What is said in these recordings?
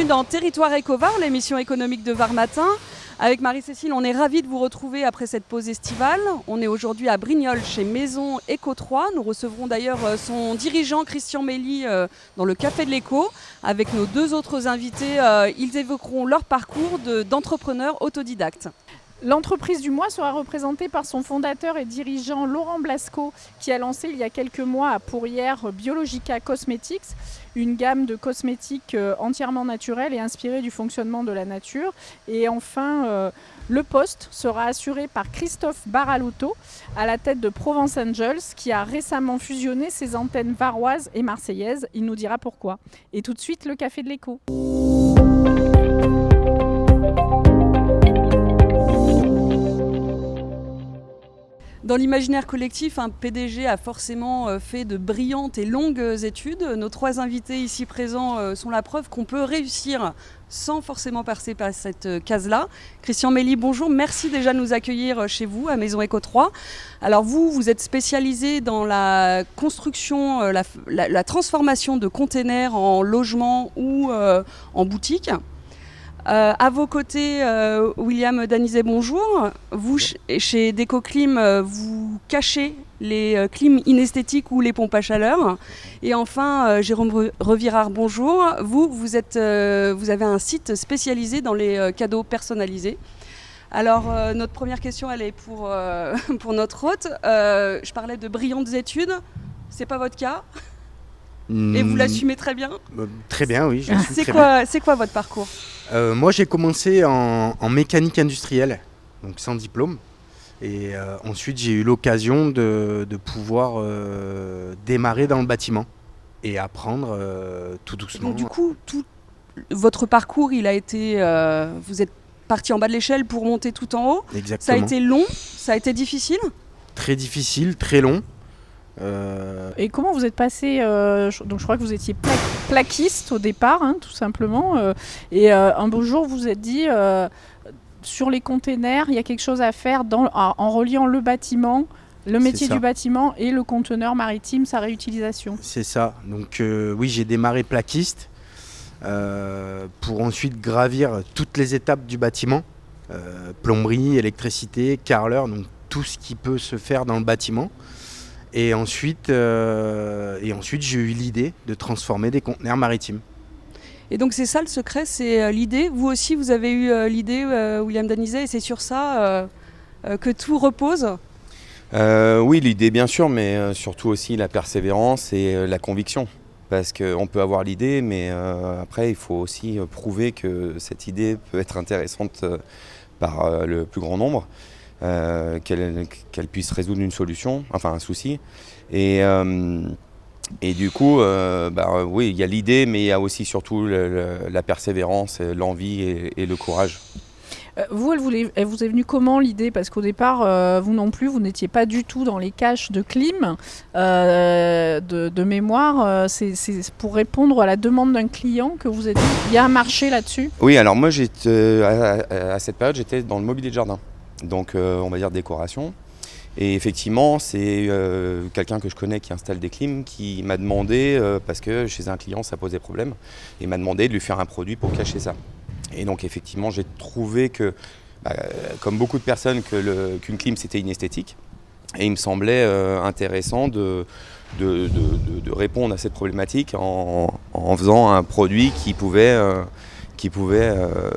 Bienvenue dans Territoire Éco-Var, l'émission économique de Var Matin. Avec Marie-Cécile, on est ravis de vous retrouver après cette pause estivale. On est aujourd'hui à Brignoles chez Maison Éco 3. Nous recevrons d'ailleurs son dirigeant Christian Mély dans le Café de l'Éco. Avec nos deux autres invités, ils évoqueront leur parcours d'entrepreneurs autodidactes. L'entreprise du mois sera représentée par son fondateur et dirigeant Laurent Blasco, qui a lancé il y a quelques mois à Pourrières Biologica Cosmetics, une gamme de cosmétiques entièrement naturels et inspirés du fonctionnement de la nature. Et enfin, le poste sera assuré par Christophe Baralotto, à la tête de Provence Angels, qui a récemment fusionné ses antennes varoises et marseillaises. Il nous dira pourquoi. Et tout de suite, le Café de l'Éco. Dans l'imaginaire collectif, un PDG a forcément fait de brillantes et longues études. Nos trois invités ici présents sont la preuve qu'on peut réussir sans forcément passer par cette case-là. Christian Mély, bonjour. Merci déjà de nous accueillir chez vous, à Maison Éco 3. Alors vous êtes spécialisé dans la construction, la transformation de containers en logements ou en boutiques. À vos côtés, William Danizet, bonjour. Vous, chez Décoclim, vous cachez les clims inesthétiques ou les pompes à chaleur. Et enfin, Jérôme Revirard, bonjour. Vous avez un site spécialisé dans les cadeaux personnalisés. Alors, notre première question, elle est pour notre hôte. Je parlais de brillantes études. C'est pas votre cas ? Et vous l'assumez très bien ? Très bien, oui. C'est quoi votre parcours ? Moi, j'ai commencé en mécanique industrielle, donc sans diplôme. Et ensuite, j'ai eu l'occasion de pouvoir démarrer dans le bâtiment et apprendre tout doucement. Donc, du coup, tout votre parcours, il a été... vous êtes parti en bas de l'échelle pour monter tout en haut. Exactement. Ça a été long, ça a été difficile ? Très difficile, très long. Et comment vous êtes passé donc je crois que vous étiez plaquiste au départ, hein, tout simplement. Et un beau jour, vous vous êtes dit, sur les containers, il y a quelque chose à faire en reliant le bâtiment, le métier du bâtiment et le conteneur maritime, sa réutilisation. C'est ça. Donc oui, j'ai démarré plaquiste pour ensuite gravir toutes les étapes du bâtiment. Plomberie, électricité, carreleur, donc tout ce qui peut se faire dans le bâtiment. Et ensuite, j'ai eu l'idée de transformer des conteneurs maritimes. Et donc c'est ça le secret, c'est l'idée. Vous aussi, vous avez eu l'idée, William Danizet, et c'est sur ça que tout repose ? Oui, l'idée bien sûr, mais surtout aussi la persévérance et la conviction. Parce qu'on peut avoir l'idée, mais après il faut aussi prouver que cette idée peut être intéressante par le plus grand nombre. Qu'elle puisse résoudre une solution, enfin un souci. Et du coup, oui, il y a l'idée, mais il y a aussi surtout la persévérance, l'envie et le courage. Vous, elle vous est venue comment l'idée ? Parce qu'au départ, vous non plus, vous n'étiez pas du tout dans les caches de clim. De mémoire, c'est pour répondre à la demande d'un client que vous êtes dit, il y a un marché là-dessus ? Oui, alors moi, à cette période, j'étais dans le mobilier de jardin. Donc on va dire décoration. Et effectivement, c'est quelqu'un que je connais qui installe des clims qui m'a demandé, parce que chez un client ça posait problème, il m'a demandé de lui faire un produit pour cacher ça. Et donc effectivement j'ai trouvé que, comme beaucoup de personnes, qu'une clim c'était inesthétique. Et il me semblait intéressant de répondre à cette problématique en faisant un produit qui pouvait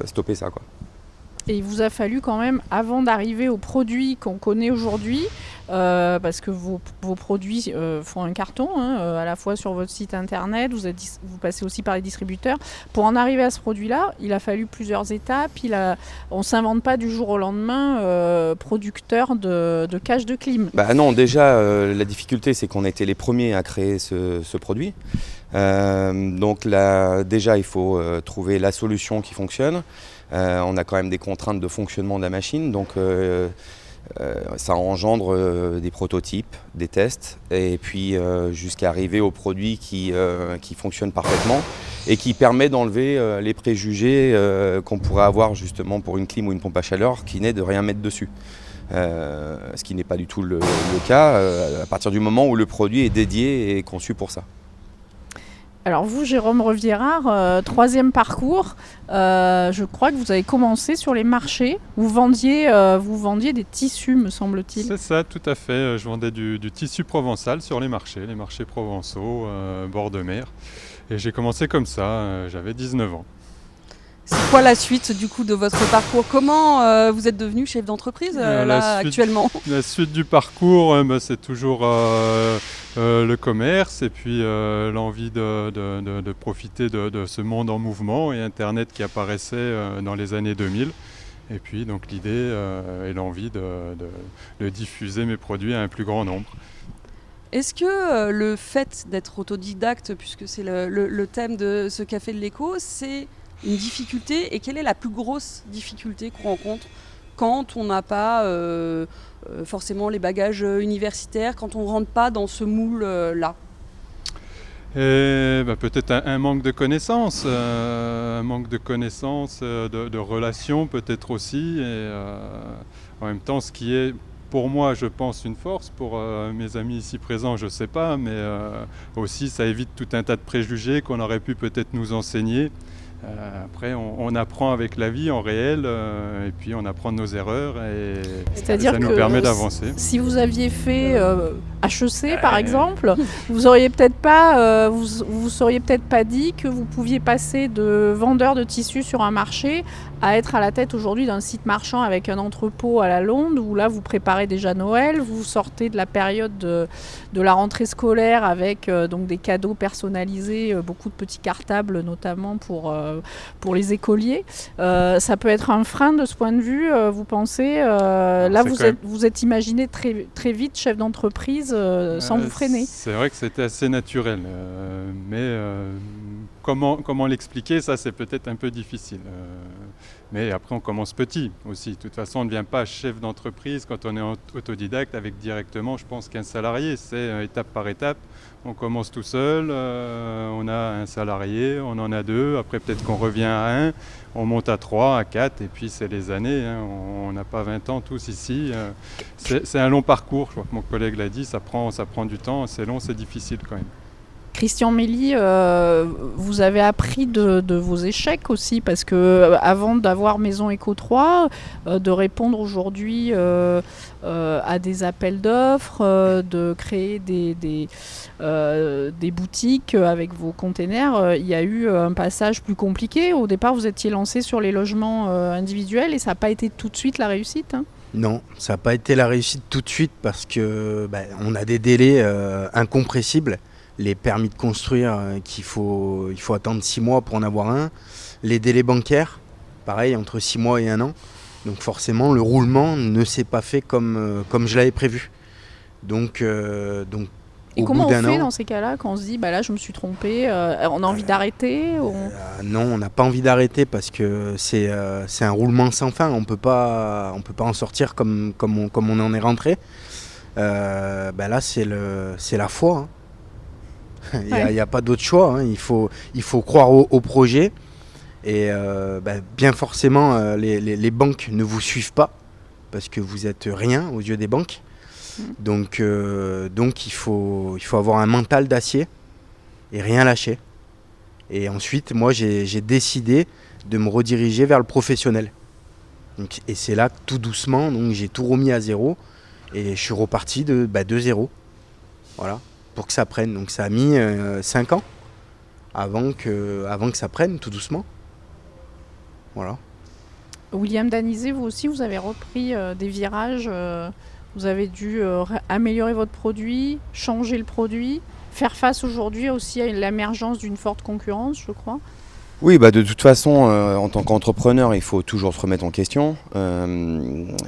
stopper ça, quoi. Et il vous a fallu quand même, avant d'arriver aux produits qu'on connaît aujourd'hui, parce que vos produits font un carton, à la fois sur votre site internet, vous passez aussi par les distributeurs. Pour en arriver à ce produit-là, il a fallu plusieurs étapes. On ne s'invente pas du jour au lendemain producteur de caches de clim. Non, déjà, la difficulté, c'est qu'on était les premiers à créer ce produit. Donc là, déjà, il faut trouver la solution qui fonctionne. On a quand même des contraintes de fonctionnement de la machine, donc ça engendre des prototypes, des tests, et puis jusqu'à arriver au produit qui fonctionne parfaitement et qui permet d'enlever les préjugés qu'on pourrait avoir justement pour une clim ou une pompe à chaleur qui n'est de rien mettre dessus. Ce qui n'est pas du tout le cas à partir du moment où le produit est dédié et conçu pour ça. Alors vous, Jérôme Revierard, troisième parcours, je crois que vous avez commencé sur les marchés. Vous vendiez des tissus, me semble-t-il. C'est ça, tout à fait. Je vendais du tissu provençal sur les marchés provençaux, bord de mer. Et j'ai commencé comme ça, j'avais 19 ans. C'est quoi la suite du coup de votre parcours? Comment vous êtes devenu chef d'entreprise actuellement? La suite du parcours, c'est toujours le commerce et puis l'envie de profiter de ce monde en mouvement et Internet qui apparaissait dans les années 2000. Et puis donc l'idée et l'envie de diffuser mes produits à un plus grand nombre. Est-ce que le fait d'être autodidacte, puisque c'est le thème de ce Café de l'Écho, c'est une difficulté? Et quelle est la plus grosse difficulté qu'on rencontre quand on n'a pas forcément les bagages universitaires, quand on ne rentre pas dans ce moule-là? Peut-être un manque de connaissances, de relations peut-être aussi. Et en même temps, ce qui est pour moi, je pense, une force. Pour mes amis ici présents, je ne sais pas, mais aussi ça évite tout un tas de préjugés qu'on aurait pu peut-être nous enseigner. Après, on apprend avec la vie en réel et puis on apprend de nos erreurs et C'est-à-dire ça nous permet d'avancer. Si vous aviez fait HEC par exemple, vous auriez peut-être pas, vous seriez peut-être pas dit que vous pouviez passer de vendeur de tissus sur un marché à être à la tête aujourd'hui d'un site marchand avec un entrepôt à la Londe où là vous préparez déjà Noël, vous sortez de la période de la rentrée scolaire avec donc des cadeaux personnalisés, beaucoup de petits cartables notamment pour les écoliers. Ça peut être un frein de ce point de vue, vous pensez là vous êtes imaginé très, très vite chef d'entreprise sans vous freiner. C'est vrai que c'était assez naturel, mais comment l'expliquer, ça c'est peut-être un peu difficile. Mais après on commence petit aussi. De toute façon on ne devient pas chef d'entreprise quand on est autodidacte avec directement, je pense, qu'un salarié. C'est étape par étape. On commence tout seul, on a un salarié, on en a 2, après peut-être qu'on revient à 1, on monte à 3, à 4, et puis c'est les années. On n'a pas 20 ans tous ici. C'est un long parcours, je crois que mon collègue l'a dit, ça prend du temps, c'est long, c'est difficile quand même. Christian Mély, vous avez appris de vos échecs aussi, parce que avant d'avoir Maison Éco 3, de répondre aujourd'hui à des appels d'offres, de créer des boutiques avec vos containers, il y a eu un passage plus compliqué. Au départ, vous étiez lancé sur les logements individuels et ça n'a pas été tout de suite la réussite, hein. Non, ça n'a pas été la réussite tout de suite parce que on a des délais incompressibles. Les permis de construire, il faut attendre 6 mois pour en avoir un. Les délais bancaires, pareil, entre 6 mois et 1 an. Donc forcément, le roulement ne s'est pas fait comme je l'avais prévu. Donc et au comment bout d'un on fait an, dans ces cas-là, quand on se dit là je me suis trompé, on a envie d'arrêter non, on n'a pas envie d'arrêter parce que c'est un roulement sans fin. On peut pas en sortir comme on en est rentré. Là, c'est la foi, hein. Il n'y a pas d'autre choix, hein. Il faut croire au projet. Et bien forcément, les banques ne vous suivent pas parce que vous n'êtes rien aux yeux des banques. Donc il faut avoir un mental d'acier et rien lâcher. Et ensuite, moi, j'ai décidé de me rediriger vers le professionnel. Et c'est là que tout doucement, donc, j'ai tout remis à zéro et je suis reparti de zéro. Voilà. Pour que ça prenne. Donc ça a mis 5 ans avant que ça prenne tout doucement. Voilà. William Danizé, vous aussi, vous avez repris des virages. Vous avez dû améliorer votre produit, changer le produit, faire face aujourd'hui aussi à l'émergence d'une forte concurrence, je crois. Oui, de toute façon, en tant qu'entrepreneur, il faut toujours se remettre en question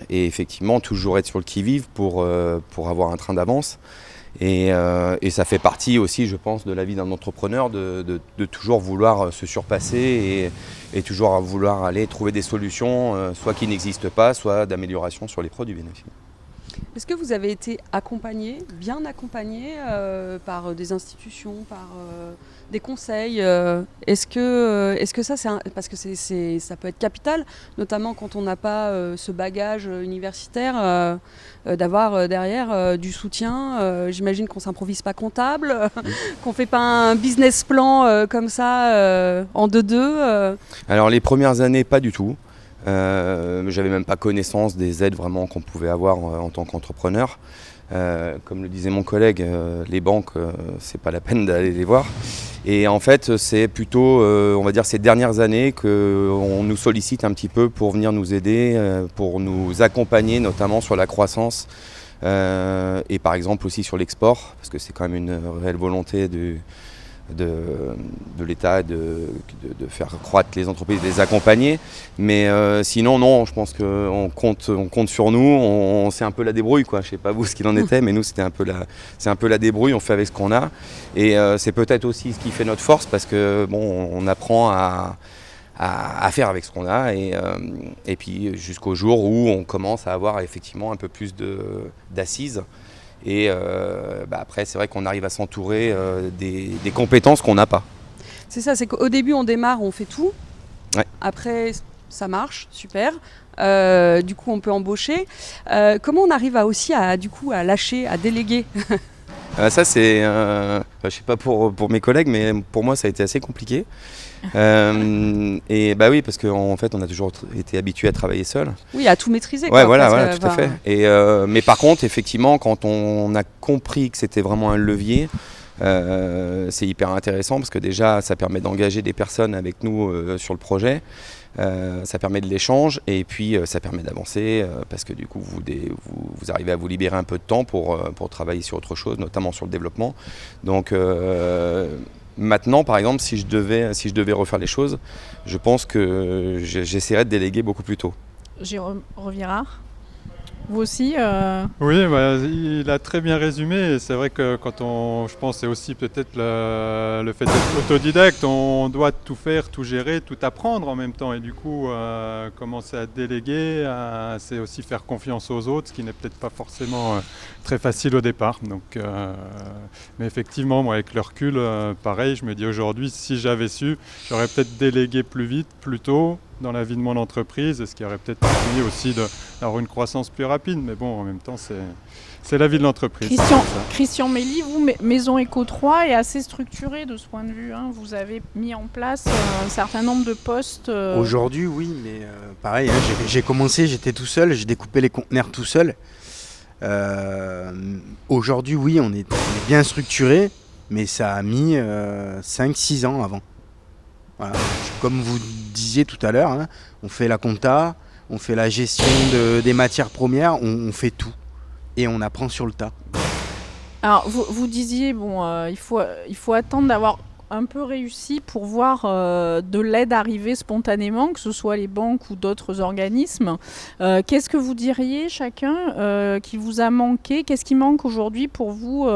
et effectivement toujours être sur le qui-vive pour avoir un train d'avance. Et ça fait partie aussi, je pense, de la vie d'un entrepreneur de toujours vouloir se surpasser et toujours vouloir aller trouver des solutions, soit qui n'existent pas, soit d'amélioration sur les produits bénéfiques. Est-ce que vous avez été bien accompagné par des institutions, par des conseils est-ce que ça, parce que ça peut être capital, notamment quand on n'a pas ce bagage universitaire, d'avoir derrière du soutien. J'imagine qu'on ne s'improvise pas comptable, qu'on ne fait pas un business plan comme ça en deux. Alors les premières années, pas du tout. J'avais même pas connaissance des aides vraiment qu'on pouvait avoir en tant qu'entrepreneur. Comme le disait mon collègue, les banques, c'est pas la peine d'aller les voir. Et en fait, c'est plutôt, on va dire, ces dernières années qu'on nous sollicite un petit peu pour venir nous aider, pour nous accompagner, notamment sur la croissance et par exemple aussi sur l'export, parce que c'est quand même une réelle volonté de l'État de faire croître les entreprises, de les accompagner. Mais sinon, non, je pense qu'on compte sur nous. On c'est un peu la débrouille, quoi. Je ne sais pas vous ce qu'il en était, mais nous, c'est un peu la débrouille. On fait avec ce qu'on a. Et c'est peut-être aussi ce qui fait notre force, parce que bon, on apprend à faire avec ce qu'on a. Et puis jusqu'au jour où on commence à avoir effectivement un peu plus d'assises. Et après, c'est vrai qu'on arrive à s'entourer des compétences qu'on n'a pas. C'est ça, c'est qu'au début, on démarre, on fait tout. Ouais. Après, ça marche, super. Du coup, on peut embaucher. Comment on arrive aussi à lâcher, à déléguer? Ça, c'est, je sais pas pour mes collègues, mais pour moi, ça a été assez compliqué. Et bah oui, parce qu'en fait, on a toujours été habitué à travailler seul. Oui, à tout maîtriser. Ouais, voilà, tout à fait. Mais par contre, effectivement, quand on a compris que c'était vraiment un levier, c'est hyper intéressant, parce que déjà, ça permet d'engager des personnes avec nous sur le projet. Ça permet de l'échange, et puis ça permet d'avancer, parce que du coup vous arrivez à vous libérer un peu de temps pour travailler sur autre chose, notamment sur le développement. Donc maintenant, par exemple, si je devais refaire les choses, je pense que j'essaierais de déléguer beaucoup plus tôt. Jérôme Revirard, vous aussi Oui, il a très bien résumé. Et c'est vrai que je pense que c'est aussi peut-être le fait d'être autodidacte, on doit tout faire, tout gérer, tout apprendre en même temps. Et du coup, commencer à déléguer, c'est aussi faire confiance aux autres, ce qui n'est peut-être pas forcément très facile au départ. Donc, mais effectivement, moi, avec le recul, pareil, je me dis aujourd'hui, si j'avais su, j'aurais peut-être délégué plus vite, plus tôt dans la vie de mon entreprise, ce qui aurait peut-être permis aussi d'avoir une croissance plus rapide. Mais bon, en même temps, c'est la vie de l'entreprise. Christian Mély, vous, Maison Eco 3 est assez structurée de ce point de vue. Vous avez mis en place un certain nombre de postes. Aujourd'hui, oui, mais pareil, j'ai commencé, j'étais tout seul, j'ai découpé les conteneurs tout seul. Aujourd'hui, oui, on est bien structuré, mais ça a mis 5-6 ans avant. Voilà. Comme vous disiez tout à l'heure, on fait la compta, on fait la gestion des matières premières, on fait tout. Et on apprend sur le tas. Alors, vous disiez, il faut attendre d'avoir un peu réussi pour voir de l'aide arriver spontanément, que ce soit les banques ou d'autres organismes. Qu'est-ce que vous diriez chacun qui vous a manqué? Qu'est-ce qui manque aujourd'hui pour vous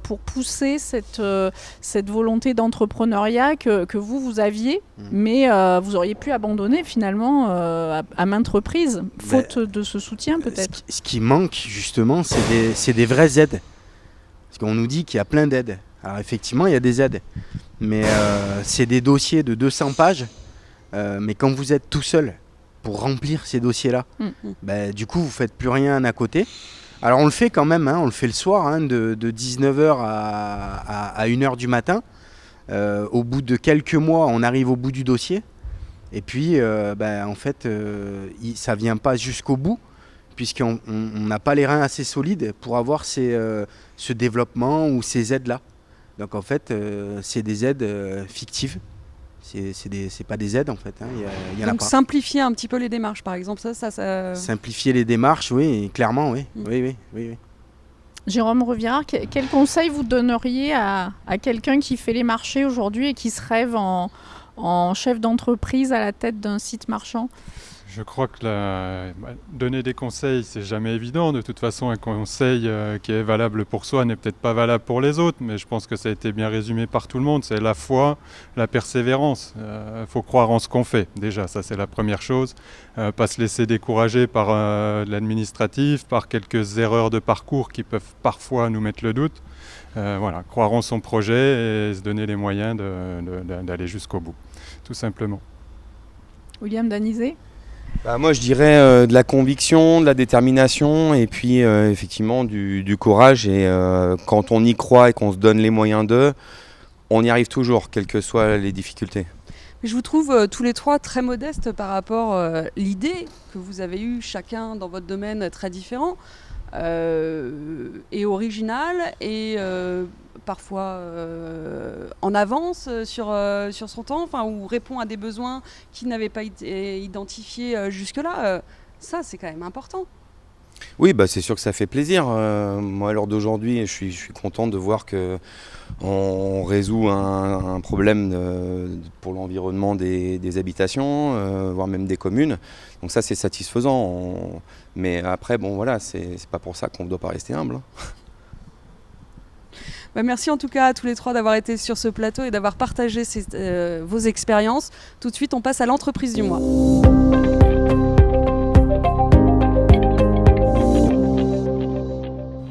pour pousser cette volonté d'entrepreneuriat que vous aviez, mais vous auriez pu abandonner finalement à maintes reprises, faute de ce soutien peut-être? Ce qui manque justement, c'est des vraies aides. Parce qu'on nous dit qu'il y a plein d'aides. Alors effectivement, il y a des aides, mais c'est des dossiers de 200 pages. Mais quand vous êtes tout seul pour remplir ces dossiers-là, du coup, vous ne faites plus rien à côté. Alors on le fait quand même, on le fait le soir, de 19h à 1h du matin. Au bout de quelques mois, on arrive au bout du dossier. Et puis, en fait, ça ne vient pas jusqu'au bout, puisqu'on n'a pas les reins assez solides pour avoir ce développement ou ces aides-là. Donc en fait, c'est des aides fictives. C'est pas des aides en fait. Y en a Donc pas. simplifier un petit peu les démarches, par exemple, ça... Simplifier les démarches, oui, clairement, oui. Oui. Jérôme Revirard, quel conseil vous donneriez à quelqu'un qui fait les marchés aujourd'hui et qui se rêve en chef d'entreprise à la tête d'un site marchand? Je crois que donner des conseils, c'est jamais évident. De toute façon, un conseil qui est valable pour soi n'est peut-être pas valable pour les autres, mais je pense que ça a été bien résumé par tout le monde. C'est la foi, la persévérance. Faut croire en ce qu'on fait. Déjà, ça c'est la première chose. Pas se laisser décourager par l'administratif, par quelques erreurs de parcours qui peuvent parfois nous mettre le doute. Voilà, croire en son projet et se donner les moyens d'aller jusqu'au bout, tout simplement. William Danizé? Moi je dirais de la conviction, de la détermination et puis effectivement du courage et quand on y croit et qu'on se donne les moyens on y arrive toujours, quelles que soient les difficultés. Je vous trouve tous les trois très modestes par rapport à l'idée que vous avez eue chacun dans votre domaine très différent et original et parfois en avance sur son temps, ou répond à des besoins qui n'avaient pas été identifiés jusque-là. Ça, c'est quand même important. Oui, c'est sûr que ça fait plaisir. Moi, à l'heure d'aujourd'hui, je suis content de voir qu'on résout un problème pour l'environnement des habitations, voire même des communes. Donc ça, c'est satisfaisant. Mais après, voilà, c'est pas pour ça qu'on ne doit pas rester humble. Merci en tout cas à tous les trois d'avoir été sur ce plateau et d'avoir partagé vos expériences. Tout de suite, on passe à l'entreprise du mois.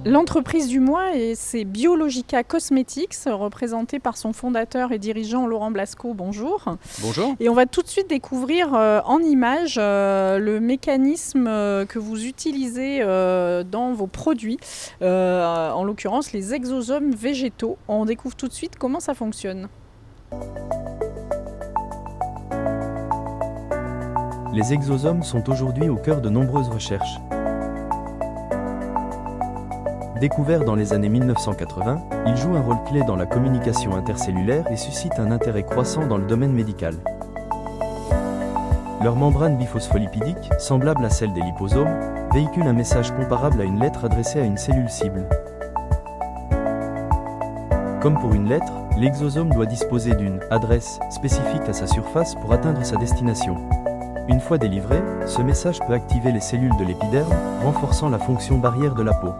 L'entreprise du mois, c'est Biologica Cosmetics, représentée par son fondateur et dirigeant Laurent Blasco. Bonjour. Bonjour. Et on va tout de suite découvrir en images le mécanisme que vous utilisez dans vos produits, en l'occurrence les exosomes végétaux. On découvre tout de suite comment ça fonctionne. Les exosomes sont aujourd'hui au cœur de nombreuses recherches. Découverts dans les années 1980, ils jouent un rôle clé dans la communication intercellulaire et suscitent un intérêt croissant dans le domaine médical. Leur membrane biphospholipidque, semblable à celle des liposomes, véhicule un message comparable à une lettre adressée à une cellule cible. Comme pour une lettre, l'exosome doit disposer d'une adresse spécifique à sa surface pour atteindre sa destination. Une fois délivré, ce message peut activer les cellules de l'épiderme, renforçant la fonction barrière de la peau.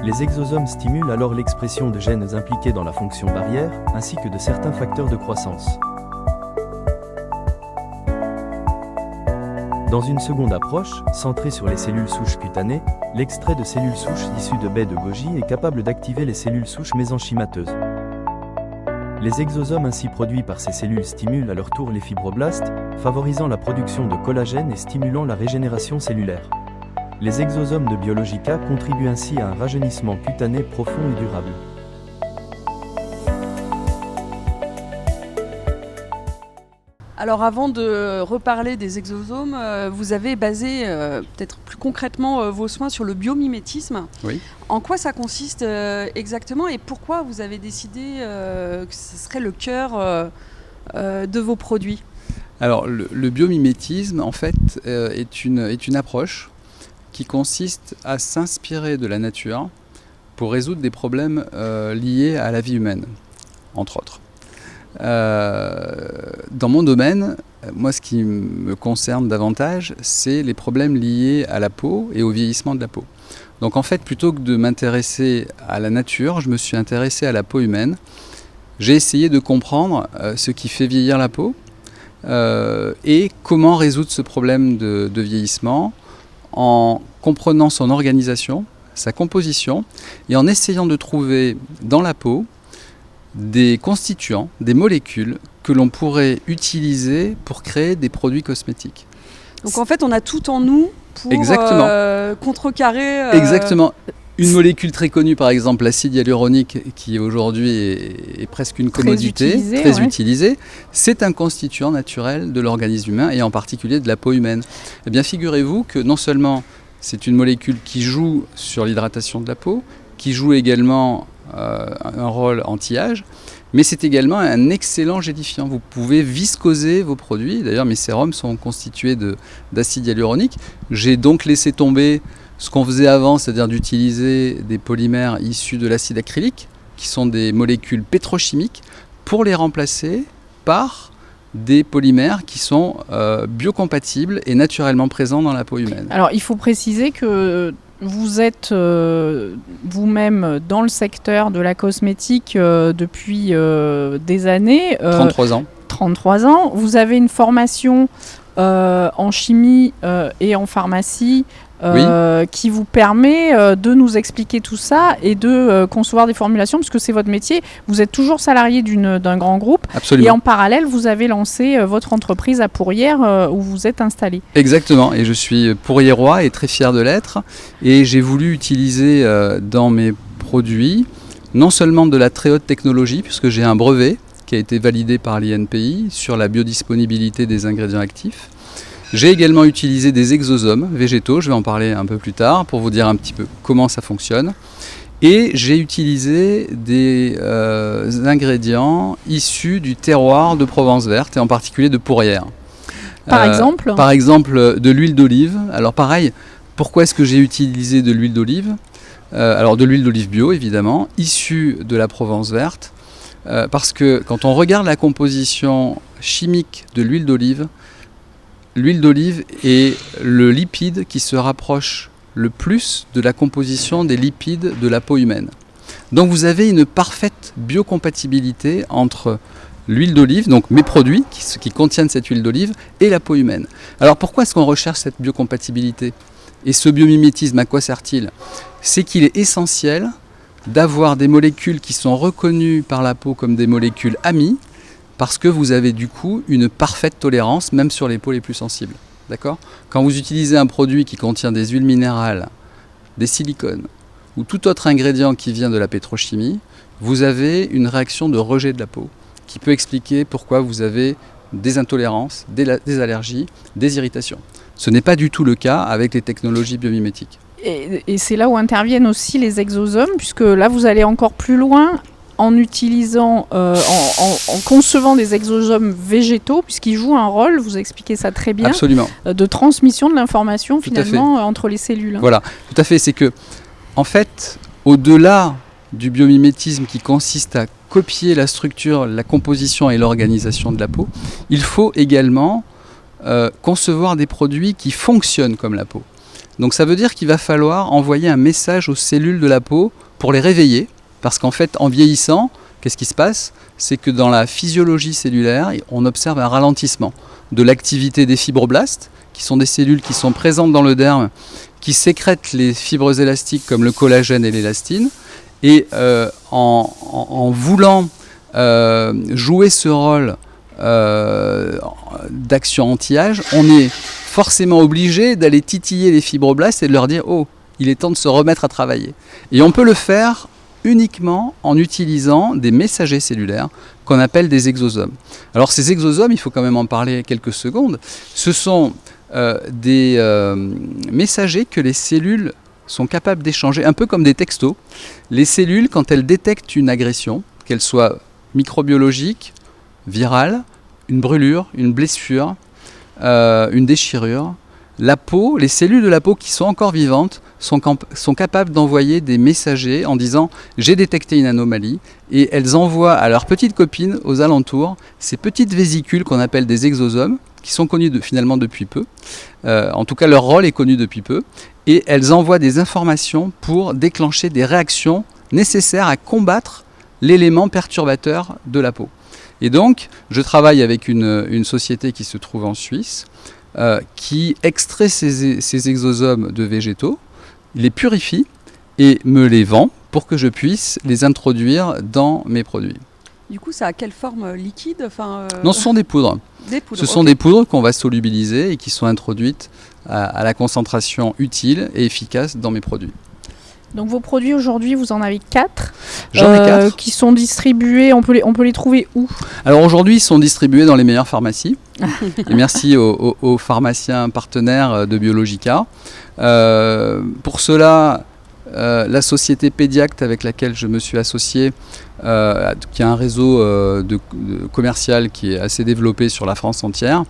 Les exosomes stimulent alors l'expression de gènes impliqués dans la fonction barrière, ainsi que de certains facteurs de croissance. Dans une seconde approche, centrée sur les cellules souches cutanées, l'extrait de cellules souches issues de baies de goji est capable d'activer les cellules souches mésenchymateuses. Les exosomes ainsi produits par ces cellules stimulent à leur tour les fibroblastes, favorisant la production de collagène et stimulant la régénération cellulaire. Les exosomes de Biologica contribuent ainsi à un rajeunissement cutané profond et durable. Alors avant de reparler des exosomes, vous avez basé peut-être plus concrètement vos soins sur le biomimétisme. Oui. En quoi ça consiste exactement et pourquoi vous avez décidé que ce serait le cœur de vos produits ? Alors le biomimétisme en fait est une approche qui consiste à s'inspirer de la nature pour résoudre des problèmes liés à la vie humaine, entre autres. Dans mon domaine, moi ce qui me concerne davantage, c'est les problèmes liés à la peau et au vieillissement de la peau. Donc en fait, plutôt que de m'intéresser à la nature, je me suis intéressé à la peau humaine. J'ai essayé de comprendre ce qui fait vieillir la peau et comment résoudre ce problème de vieillissement en comprenant son organisation, sa composition et en essayant de trouver dans la peau des constituants, des molécules que l'on pourrait utiliser pour créer des produits cosmétiques. Donc en fait, on a tout en nous pour contrecarrer... Exactement. Une molécule très connue, par exemple l'acide hyaluronique, qui aujourd'hui est presque une commodité, très utilisée, c'est un constituant naturel de l'organisme humain et en particulier de la peau humaine. Eh bien, figurez-vous que non seulement c'est une molécule qui joue sur l'hydratation de la peau, qui joue également un rôle anti-âge, mais c'est également un excellent gélifiant. Vous pouvez viscoser vos produits. D'ailleurs, mes sérums sont constitués d'acide hyaluronique. J'ai donc laissé tomber ce qu'on faisait avant, c'est-à-dire d'utiliser des polymères issus de l'acide acrylique, qui sont des molécules pétrochimiques, pour les remplacer par des polymères qui sont biocompatibles et naturellement présents dans la peau humaine. Alors, il faut préciser que vous êtes vous-même dans le secteur de la cosmétique depuis des années. 33 ans. 33 ans. Vous avez une formation en chimie et en pharmacie qui vous permet de nous expliquer tout ça et de concevoir des formulations, puisque c'est votre métier. Vous êtes toujours salarié d'un grand groupe. Absolument. Et en parallèle, vous avez lancé votre entreprise à Pourrières où vous êtes installé. Exactement, et je suis pourriérois et très fier de l'être. Et j'ai voulu utiliser dans mes produits non seulement de la très haute technologie, puisque j'ai un brevet qui a été validé par l'INPI sur la biodisponibilité des ingrédients actifs. J'ai également utilisé des exosomes végétaux, je vais en parler un peu plus tard pour vous dire un petit peu comment ça fonctionne. Et j'ai utilisé des ingrédients issus du terroir de Provence verte et en particulier de Pourrières. Par exemple ? Par exemple de l'huile d'olive. Alors pareil, pourquoi est-ce que j'ai utilisé de l'huile d'olive ? Alors de l'huile d'olive bio évidemment, issue de la Provence verte. Parce que quand on regarde la composition chimique de l'huile d'olive est le lipide qui se rapproche le plus de la composition des lipides de la peau humaine. Donc vous avez une parfaite biocompatibilité entre l'huile d'olive, donc mes produits qui contiennent cette huile d'olive, et la peau humaine. Alors pourquoi est-ce qu'on recherche cette biocompatibilité ? Et ce biomimétisme, à quoi sert-il ? C'est qu'il est essentiel d'avoir des molécules qui sont reconnues par la peau comme des molécules amies, parce que vous avez du coup une parfaite tolérance, même sur les peaux les plus sensibles. D'accord ? Quand vous utilisez un produit qui contient des huiles minérales, des silicones, ou tout autre ingrédient qui vient de la pétrochimie, vous avez une réaction de rejet de la peau, qui peut expliquer pourquoi vous avez des intolérances, des allergies, des irritations. Ce n'est pas du tout le cas avec les technologies biomimétiques. Et c'est là où interviennent aussi les exosomes, puisque là vous allez encore plus loin en utilisant, en concevant des exosomes végétaux, puisqu'ils jouent un rôle, vous expliquez ça très bien, absolument, de transmission de l'information finalement entre les cellules. Voilà, tout à fait. C'est que, en fait, au-delà du biomimétisme qui consiste à copier la structure, la composition et l'organisation de la peau, il faut également concevoir des produits qui fonctionnent comme la peau. Donc ça veut dire qu'il va falloir envoyer un message aux cellules de la peau pour les réveiller, parce qu'en fait, en vieillissant, qu'est-ce qui se passe ? C'est que dans la physiologie cellulaire, on observe un ralentissement de l'activité des fibroblastes, qui sont des cellules qui sont présentes dans le derme, qui sécrètent les fibres élastiques comme le collagène et l'élastine, et en voulant jouer ce rôle d'action anti-âge, on est forcément obligé d'aller titiller les fibroblastes et de leur dire « Oh, il est temps de se remettre à travailler ». Et on peut le faire uniquement en utilisant des messagers cellulaires qu'on appelle des exosomes. Alors ces exosomes, il faut quand même en parler quelques secondes, ce sont des messagers que les cellules sont capables d'échanger, un peu comme des textos. Les cellules, quand elles détectent une agression, qu'elle soit microbiologique, virale, une brûlure, une blessure, une déchirure, la peau, les cellules de la peau qui sont encore vivantes sont capables d'envoyer des messagers en disant « j'ai détecté une anomalie » et elles envoient à leurs petites copines aux alentours ces petites vésicules qu'on appelle des exosomes, qui sont connus finalement depuis peu. En tout cas, leur rôle est connu depuis peu. Et elles envoient des informations pour déclencher des réactions nécessaires à combattre l'élément perturbateur de la peau. Et donc, je travaille avec une société qui se trouve en Suisse, qui extrait ces exosomes de végétaux, les purifie et me les vend pour que je puisse les introduire dans mes produits. Du coup, ça a quelle forme liquide ? Non, ce sont des poudres. Ce sont des poudres qu'on va solubiliser et qui sont introduites à la concentration utile et efficace dans mes produits. Donc vos produits aujourd'hui, vous en avez 4. J'en ai 4. Qui sont distribués, on peut les trouver où ? Alors aujourd'hui, ils sont distribués dans les meilleures pharmacies. Et merci aux pharmaciens partenaires de Biologica. Pour cela, la société Pédiact avec laquelle je me suis associé, qui a un réseau commercial qui est assez développé sur la France entière,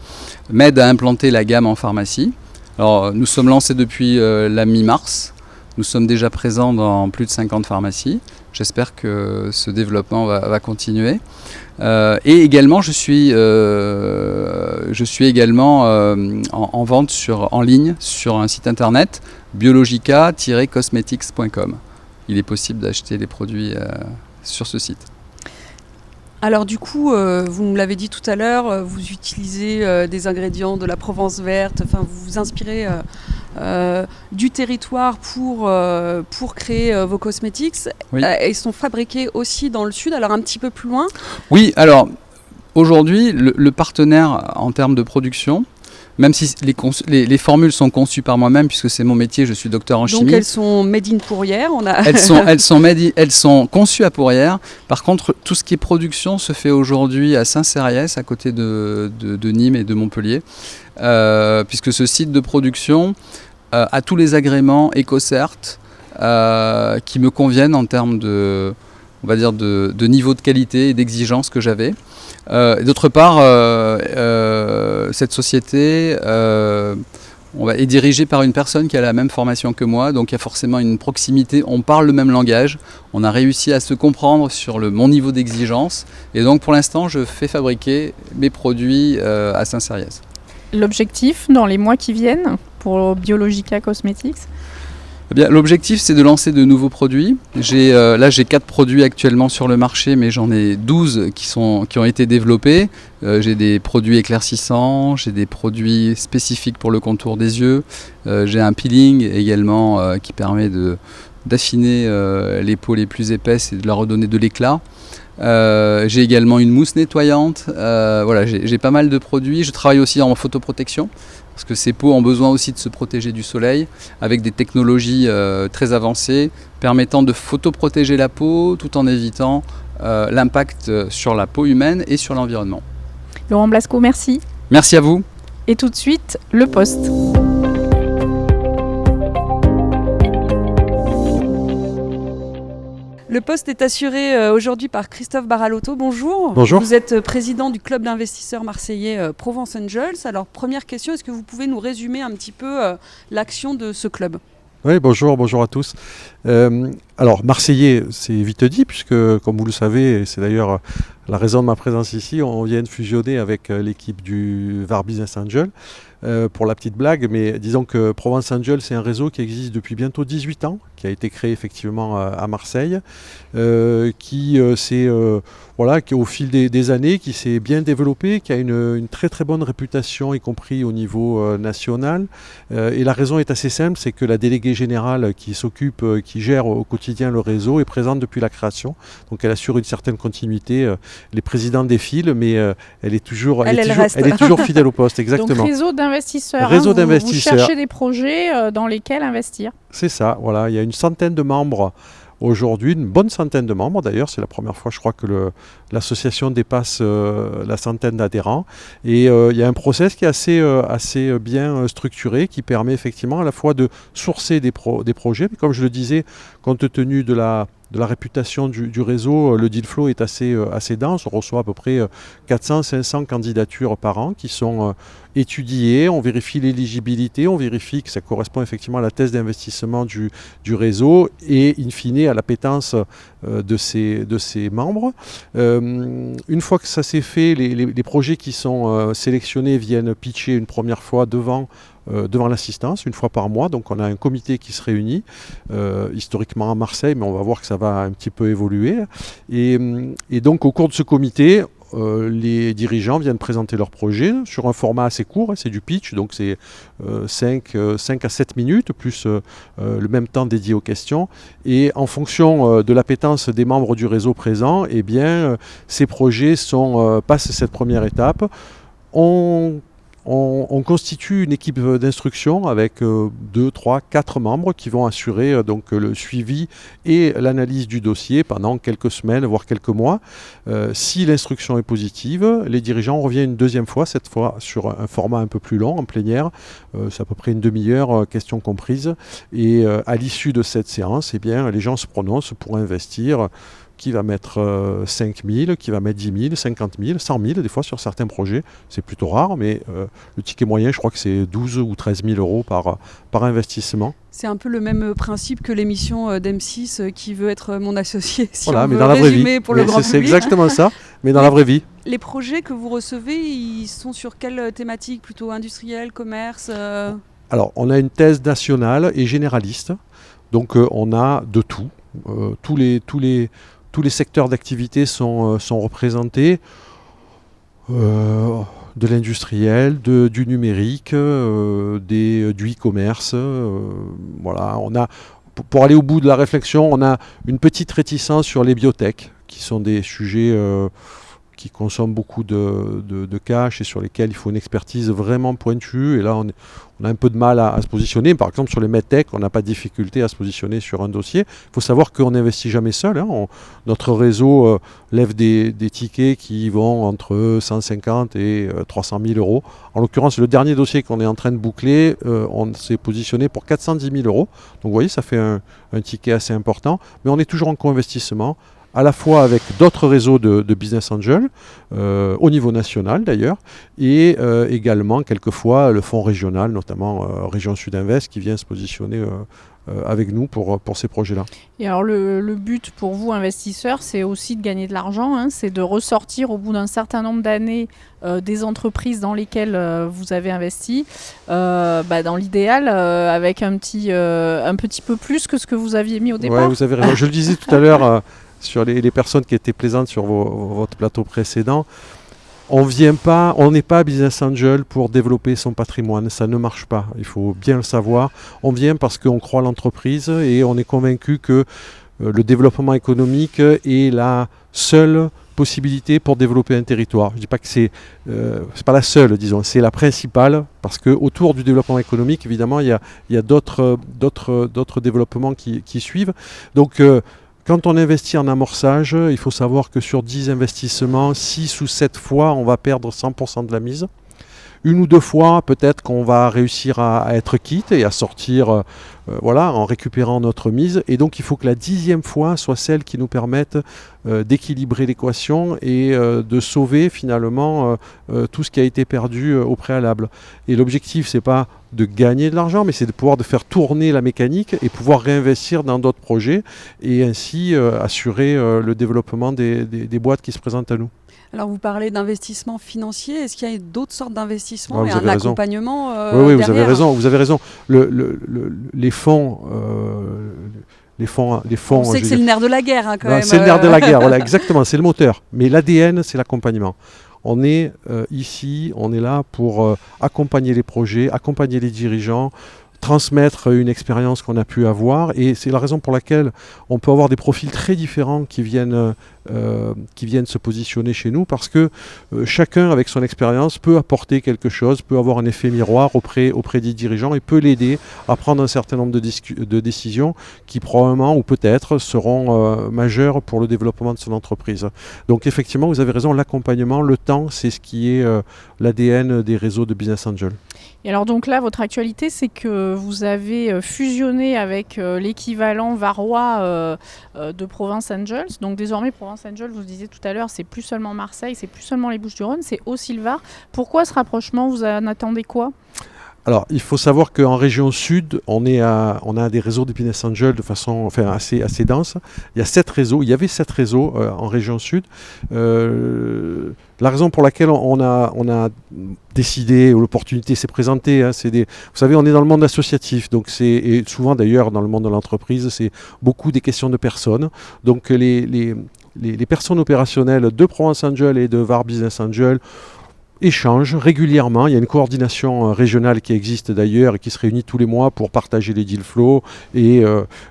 m'aide à implanter la gamme en pharmacie. Alors nous sommes lancés depuis la mi-mars. Nous sommes déjà présents dans plus de 50 pharmacies J'espère que ce développement va continuer. Et également, je suis également en vente en ligne sur un site internet biologica-cosmetics.com. Il est possible d'acheter les produits sur ce site. Alors du coup, vous nous l'avez dit tout à l'heure, vous utilisez des ingrédients de la Provence verte, enfin vous vous inspirez du territoire pour créer vos cosmétiques. Oui. Ils sont fabriqués aussi dans le sud, alors un petit peu plus loin. Oui, alors aujourd'hui, le partenaire en termes de production, même si les formules sont conçues par moi-même, puisque c'est mon métier, je suis docteur en chimie. Donc elles sont made in Pourrières. Elles sont conçues à Pourrières. Par contre, tout ce qui est production se fait aujourd'hui à Saint-Cériès, à côté de Nîmes et de Montpellier, puisque ce site de production a tous les agréments EcoCert qui me conviennent en termes de niveau de qualité et d'exigence que j'avais. D'autre part, cette société est dirigée par une personne qui a la même formation que moi, donc il y a forcément une proximité, on parle le même langage, on a réussi à se comprendre sur mon niveau d'exigence, et donc pour l'instant je fais fabriquer mes produits à Saint-Cériès. L'objectif dans les mois qui viennent pour Biologica Cosmetics? Eh bien, l'objectif, c'est de lancer de nouveaux produits. J'ai 4 produits actuellement sur le marché, mais j'en ai 12 qui ont été développés. J'ai des produits éclaircissants, j'ai des produits spécifiques pour le contour des yeux. J'ai un peeling également qui permet d'affiner les peaux les plus épaisses et de leur redonner de l'éclat. J'ai également une mousse nettoyante. J'ai pas mal de produits. Je travaille aussi en photoprotection, parce que ces peaux ont besoin aussi de se protéger du soleil, avec des technologies très avancées permettant de photoprotéger la peau tout en évitant l'impact sur la peau humaine et sur l'environnement. Laurent Blasco, merci. Merci à vous. Et tout de suite, le poste. Le poste est assuré aujourd'hui par Christophe Baralotto. Bonjour. Bonjour. Vous êtes président du club d'investisseurs marseillais Provence Angels. Alors première question, est-ce que vous pouvez nous résumer un petit peu l'action de ce club ? Oui, bonjour à tous. Alors, Marseillais, c'est vite dit, puisque, comme vous le savez, et c'est d'ailleurs la raison de ma présence ici, on vient de fusionner avec l'équipe du VAR Business Angel. Pour la petite blague, mais disons que Provence Angel, c'est un réseau qui existe depuis bientôt 18 ans, qui a été créé effectivement à Marseille, qui au fil des années, qui s'est bien développé, qui a une très très bonne réputation, y compris au niveau national. Et la raison est assez simple, c'est que la déléguée générale qui gère au quotidien le réseau est présente depuis la création. Donc elle assure une certaine continuité. Les présidents défilent, mais elle est toujours fidèle au poste, exactement. Donc réseau d'investisseurs. Vous cherchez des projets dans lesquels investir. C'est ça, voilà. Il y a une centaine de membres aujourd'hui, une bonne centaine de membres d'ailleurs. C'est la première fois, je crois, que l'association dépasse la centaine d'adhérents. Et il y a un process qui est assez bien structuré, qui permet effectivement à la fois de sourcer des projets. Mais comme je le disais, compte tenu de la réputation du réseau, le deal flow est assez dense. On reçoit à peu près 400-500 candidatures par an qui sont étudiées. On vérifie l'éligibilité, on vérifie que ça correspond effectivement à la thèse d'investissement du réseau et in fine à l'appétence de ses membres. Une fois que ça s'est fait, les projets qui sont sélectionnés viennent pitcher une première fois devant l'assistance, une fois par mois. Donc on a un comité qui se réunit, historiquement à Marseille, mais on va voir que ça va un petit peu évoluer. Et donc au cours de ce comité, les dirigeants viennent présenter leur projet sur un format assez court, c'est du pitch, donc c'est 5 à 7 minutes, plus le même temps dédié aux questions. Et en fonction de l'appétence des membres du réseau présents, eh bien, ces projets passent cette première étape. On constitue une équipe d'instruction avec 2, 3, 4 membres qui vont assurer donc le suivi et l'analyse du dossier pendant quelques semaines, voire quelques mois. Si l'instruction est positive, les dirigeants reviennent une deuxième fois, cette fois sur un format un peu plus long, en plénière. C'est à peu près une demi-heure, questions comprises. Et à l'issue de cette séance, eh bien, les gens se prononcent pour investir qui va mettre 5 000, qui va mettre 10 000, 50 000, 100 000 des fois sur certains projets. C'est plutôt rare, mais le ticket moyen, je crois que c'est 12 ou 13 000 euros par investissement. C'est un peu le même principe que l'émission d'M6 qui veut être mon associé, si voilà, on mais veut dans la vraie vie. résumer pour le grand public. C'est exactement ça, mais dans la vraie vie. Les projets que vous recevez, ils sont sur quelle thématique? Plutôt industriel, commerce Alors, on a une thèse nationale et généraliste, donc on a de tout. Tous les secteurs d'activité sont représentés, de l'industriel, du numérique, du e-commerce. Voilà, on a, pour aller au bout de la réflexion, on a une petite réticence sur les biotech, qui sont des sujets qui consomment beaucoup de cash et sur lesquels il faut une expertise vraiment pointue. Et là, on a un peu de mal à se positionner. Par exemple, sur les medtech, on n'a pas de difficulté à se positionner sur un dossier. Il faut savoir qu'on n'investit jamais seul. Notre réseau lève des tickets qui vont entre 150 et 300 000 euros. En l'occurrence, le dernier dossier qu'on est en train de boucler, on s'est positionné pour 410 000 euros. Donc vous voyez, ça fait un ticket assez important. Mais on est toujours en co-investissement, à la fois avec d'autres réseaux de business angels, au niveau national d'ailleurs, et également quelquefois le fonds régional, notamment Région Sud Invest, qui vient se positionner avec nous pour ces projets-là. Et alors le but pour vous, investisseurs, c'est aussi de gagner de l'argent, c'est de ressortir au bout d'un certain nombre d'années des entreprises dans lesquelles vous avez investi, dans l'idéal avec un petit peu plus que ce que vous aviez mis au départ. Ouais, vous avez raison. Je le disais tout à l'heure sur les personnes qui étaient présentes sur votre plateau précédent. On n'est pas business angel pour développer son patrimoine, ça ne marche pas, il faut bien le savoir. On vient parce qu'on croit à l'entreprise et on est convaincu que le développement économique est la seule possibilité pour développer un territoire. Je ne dis pas que c'est pas la seule, disons, c'est la principale, parce qu'autour du développement économique, évidemment, il y a d'autres développements qui suivent. Donc, quand on investit en amorçage, il faut savoir que sur 10 investissements, 6 ou 7 fois, on va perdre 100% de la mise. Une ou deux fois, peut-être qu'on va réussir à être quitte et à sortir en récupérant notre mise. Et donc, il faut que la 10e fois soit celle qui nous permette d'équilibrer l'équation et de sauver finalement tout ce qui a été perdu au préalable. Et l'objectif, c'est pas de gagner de l'argent, mais c'est de pouvoir faire tourner la mécanique et pouvoir réinvestir dans d'autres projets et ainsi assurer le développement des boîtes qui se présentent à nous. Alors vous parlez d'investissement financier, est-ce qu'il y a d'autres sortes d'investissements et un raison. accompagnement Oui, vous derrière? avez raison. Les fonds... On sait que c'est le nerf de la guerre quand même. C'est le nerf de la guerre, voilà, exactement, c'est le moteur. Mais l'ADN, c'est l'accompagnement. On est ici, on est là pour accompagner les projets, accompagner les dirigeants, transmettre une expérience qu'on a pu avoir. Et c'est la raison pour laquelle on peut avoir des profils très différents qui viennent se positionner chez nous, parce que chacun, avec son expérience, peut apporter quelque chose, peut avoir un effet miroir auprès des dirigeants et peut l'aider à prendre un certain nombre de décisions qui probablement ou peut-être seront majeures pour le développement de son entreprise. Donc effectivement, vous avez raison, l'accompagnement, le temps, c'est ce qui est l'ADN des réseaux de Business Angel. Et alors donc là, votre actualité, c'est que vous avez fusionné avec l'équivalent varois de Provence Angels. Donc désormais, Provence Angels, vous le disiez tout à l'heure, c'est plus seulement Marseille, c'est plus seulement les Bouches-du-Rhône, c'est aussi le Var. Pourquoi ce rapprochement? Vous en attendez quoi? Alors, il faut savoir qu'en région sud, on a des réseaux de Business Angel de façon assez dense. Il y avait 7 réseaux en région sud. La raison pour laquelle on a décidé, ou l'opportunité s'est présentée, vous savez, on est dans le monde associatif, donc et souvent d'ailleurs dans le monde de l'entreprise, c'est beaucoup des questions de personnes. Donc les personnes opérationnelles de Provence Angel et de Var Business Angel échangent régulièrement. Il y a une coordination régionale qui existe d'ailleurs et qui se réunit tous les mois pour partager les deal flows et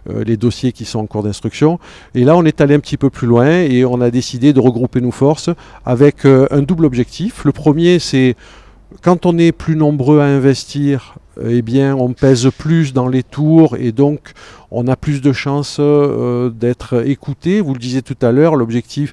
les dossiers qui sont en cours d'instruction. Et là, on est allé un petit peu plus loin et on a décidé de regrouper nos forces avec un double objectif. Le premier, c'est quand on est plus nombreux à investir, eh bien, on pèse plus dans les tours et donc on a plus de chances d'être écouté. Vous le disiez tout à l'heure, l'objectif,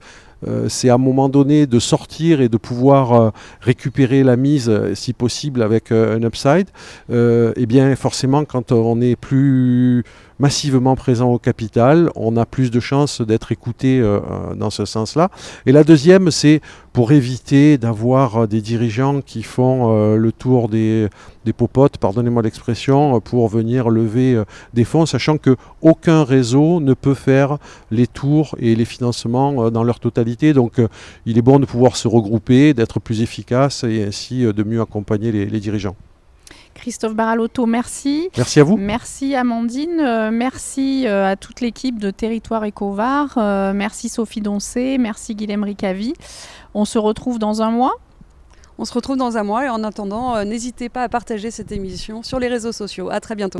c'est à un moment donné de sortir et de pouvoir récupérer la mise, si possible, avec un upside. Eh bien, forcément, quand on est plus massivement présents au capital, on a plus de chances d'être écouté dans ce sens-là. Et la deuxième, c'est pour éviter d'avoir des dirigeants qui font le tour des popotes, pardonnez-moi l'expression, pour venir lever des fonds, sachant qu'aucun réseau ne peut faire les tours et les financements dans leur totalité. Donc il est bon de pouvoir se regrouper, d'être plus efficace et ainsi de mieux accompagner les dirigeants. Christophe Baralotto, merci. Merci à vous. Merci Amandine. Merci à toute l'équipe de Territoire Écovar. Merci Sophie Doncé. Merci Guilhem Ricavi. On se retrouve dans un mois. On se retrouve dans un mois et en attendant, n'hésitez pas à partager cette émission sur les réseaux sociaux. À très bientôt.